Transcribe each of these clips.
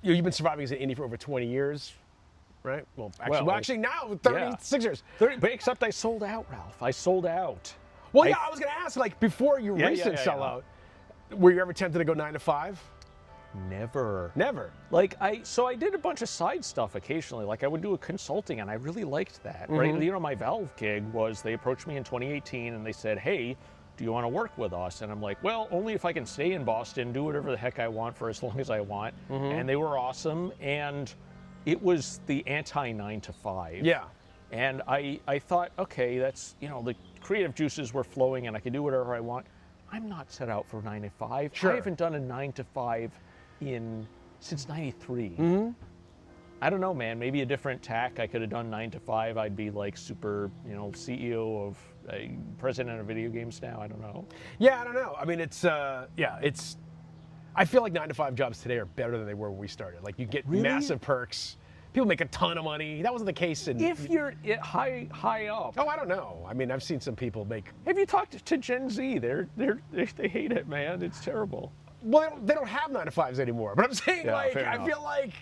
you've been surviving as an indie for over 20 years, right? Well, actually now 36 years. 30, but except I sold out, Ralph. I sold out. Well, I was going to ask, like, before your recent sellout, were you ever tempted to go 9 to 5? Never. Never. Like, so I did a bunch of side stuff occasionally. Like, I would do a consulting, and I really liked that, right? You know, my Valve gig was, they approached me in 2018, and they said, hey, do you want to work with us? And I'm like, well, only if I can stay in Boston, do whatever the heck I want for as long as I want. And they were awesome, and it was the anti-9 to 5. Yeah. And I thought, okay, that's, you know, the creative juices were flowing, and I could do whatever I want. I'm not set out for 9 to 5. Sure. I haven't done a 9 to 5 since 93. I don't know, man, maybe a different tack. I could have done 9 to 5. I'd be like super, you know, CEO of president of video games now. I don't know. Yeah, I don't know. I mean, it's I feel like 9 to 5 jobs today are better than they were when we started. Like, you get massive perks. People make a ton of money. That wasn't the case if you're high up. Oh, I don't know. I mean, I've seen some people make. Have you talked to Gen Z? They hate it, man. It's terrible. Well, they don't have 9 to 5s anymore. But I'm saying, like, I feel like.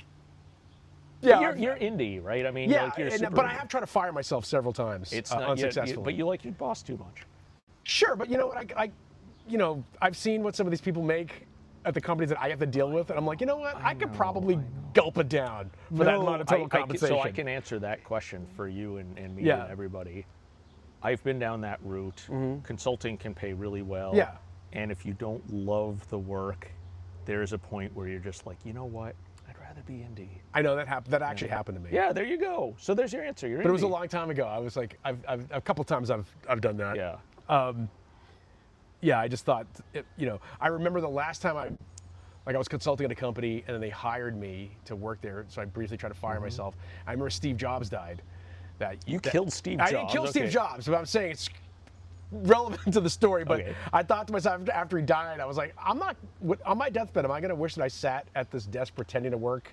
Yeah, you're indie, right? I mean, like you're but I have tried to fire myself several times. It's not unsuccessfully. But you like your boss too much. Sure, but you know what? I've seen what some of these people make at the companies that I have to deal with, and I'm like, you know what? I could probably gulp it down for that amount of total compensation. So I can answer that question for you and me and everybody. I've been down that route. Consulting can pay really well. Yeah. And if you don't love the work, there's a point where you're just like, you know what? I'd rather be indie. I know that happened. That actually happened to me. Yeah, there you go. So there's your answer. You're but indie. It was a long time ago. I was like, a couple times I've done that. Yeah. Yeah, I just thought, I remember the last time I was consulting at a company, and then they hired me to work there. So I briefly tried to fire myself. I remember Steve Jobs died. You killed Steve Jobs. I didn't kill Steve Jobs, but I'm saying it's relevant to the story. But I thought to myself after he died, I was like, on my deathbed, am I going to wish that I sat at this desk pretending to work?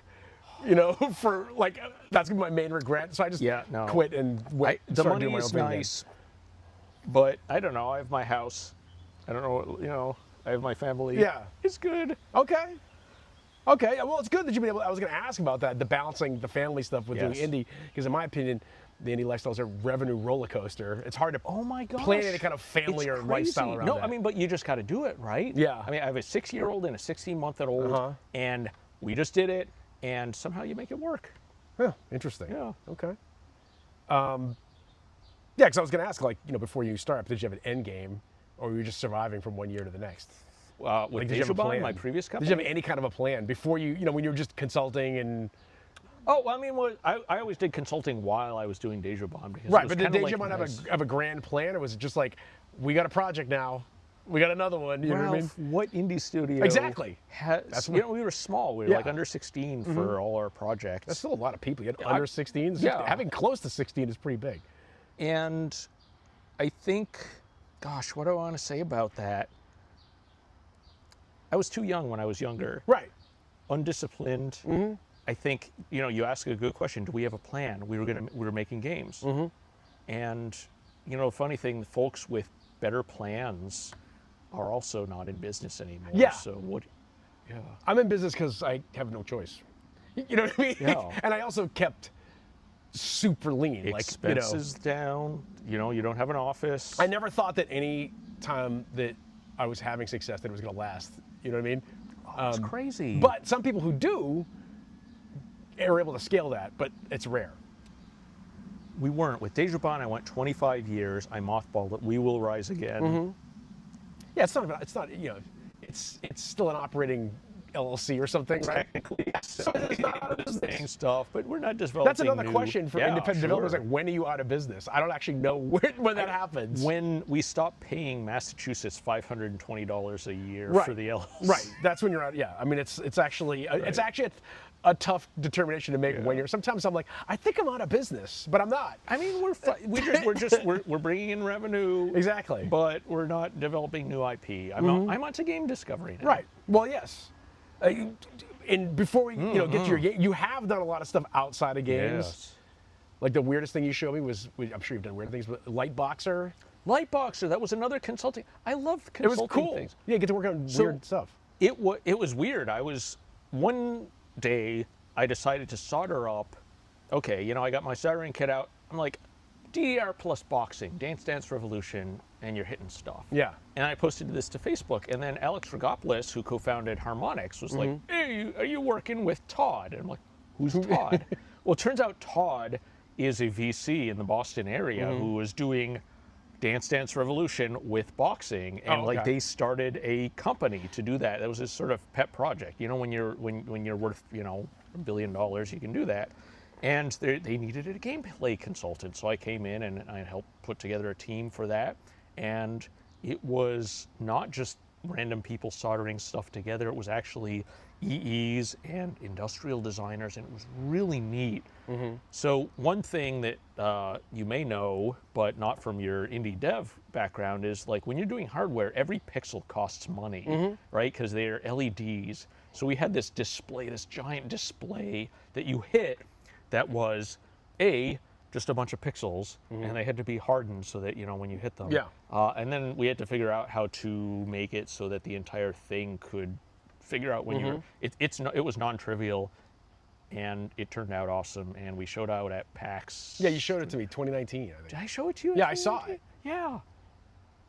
For like, that's gonna be my main regret. So I just quit and went. The money is nice, but I don't know. I have my house. I don't know. I have my family. Yeah, it's good. Okay. Well, it's good that you've been able. I was going to ask about that, the balancing the family stuff with doing indie, because in my opinion, the indie lifestyle is a revenue roller coaster. It's hard to plan any kind of family or lifestyle around that. No, I mean, but you just got to do it, right? Yeah. I mean, I have a 6-year-old and a 16-month-old, and we just did it, and somehow you make it work. Yeah, interesting. Yeah. Okay. Yeah, because I was going to ask, like, before you start, did you have an end game, or were you just surviving from one year to the next? With Deja, my previous company? Did you have any kind of a plan before you, when you were just consulting and? Oh, well, I mean, I always did consulting while I was doing Deja Bomb. Right, but did Deja Bomb have a grand plan, or was it just like, we got a project now, we got another one, you know what I mean? What indie studio? Exactly. We were small. We were like under 16 for all our projects. That's still a lot of people. You had under 16s? Yeah. Having close to 16 is pretty big. And I think, gosh, what do I want to say about that? I was too young when I was younger. Right. Undisciplined. I think, you ask a good question. Do we have a plan? We were making games. And, funny thing, folks with better plans are also not in business anymore. Yeah. So what? Yeah. I'm in business because I have no choice. You know what I mean? Yeah. And I also kept super lean. Expenses down. You don't have an office. I never thought that any time that I was having success that it was going to last. You know what I mean? Oh, it's crazy. But some people who do are able to scale that, but it's rare. We weren't. With Deja Bomb, I went 25 years. I mothballed it. We will rise again. Yeah, it's it's still an operating LLC or something, right? Technically, so it's not out of business stuff, but we're not developing. That's another question for independent developers. Like, when are you out of business? I don't actually know when that happens. When we stop paying Massachusetts $520 a year for the LLC. Right. That's when you're out. Yeah. I mean, it's actually a tough determination to make when you're. Sometimes I'm like, I think I'm out of business, but I'm not. I mean, we're bringing in revenue. Exactly. But we're not developing new IP. I'm onto game discovery now. Right. Well, yes. And before we get to your game, you have done a lot of stuff outside of games. Yes. Like the weirdest thing you showed me was, I'm sure you've done weird things, but Liteboxer. Liteboxer, that was another consulting. I love consulting things. Yeah, you get to work on weird stuff. It was weird. I was one day, I decided to solder up. Okay, you know, I got my soldering kit out. I'm like, DDR plus boxing, Dance Dance Revolution, and you're hitting stuff. Yeah. And I posted this to Facebook, and then Alex Rogopoulos, who co-founded Harmonix, was like, "Hey, are you working with Todd?" And I'm like, "Who's Todd?" Well, it turns out Todd is a VC in the Boston area who was doing Dance Dance Revolution with boxing, and like they started a company to do that. That was his sort of pet project. You know, when you're worth, you know, $1 billion, you can do that. And they needed a gameplay consultant, so I came in and I helped put together a team for that. And it was not just random people soldering stuff together. It was actually EEs and industrial designers, and it was really neat. So one thing that you may know, but not from your indie dev background, is like when you're doing hardware, every pixel costs money, right? Because they're LEDs. So we had this display, this giant display that you hit that was just a bunch of pixels, and they had to be hardened so that, you know, when you hit them. Yeah. And then we had to figure out how to make it so that the entire thing could figure out when you're. It was non-trivial, and it turned out awesome. And we showed out at PAX. Yeah, you showed it to me, 2019. I think. Did I show it to you? Yeah, I saw it. Yeah,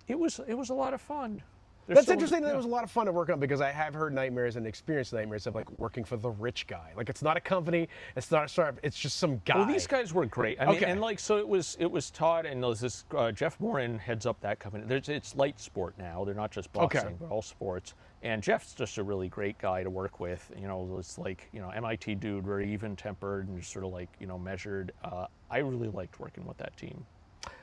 it was a lot of fun. That's interesting that it was a lot of fun to work on, because I have heard nightmares and experienced nightmares of like working for the rich guy. Like, it's not a company, it's not a startup, it's just some guy. Well, these guys were great. I mean, and like, so it was Todd, and there's this Jeff Morin heads up that company. It's light sport now. They're not just boxing, but all sports. And Jeff's just a really great guy to work with. You know, it's like, you know, MIT dude, very even tempered and just sort of like, you know, measured. I really liked working with that team.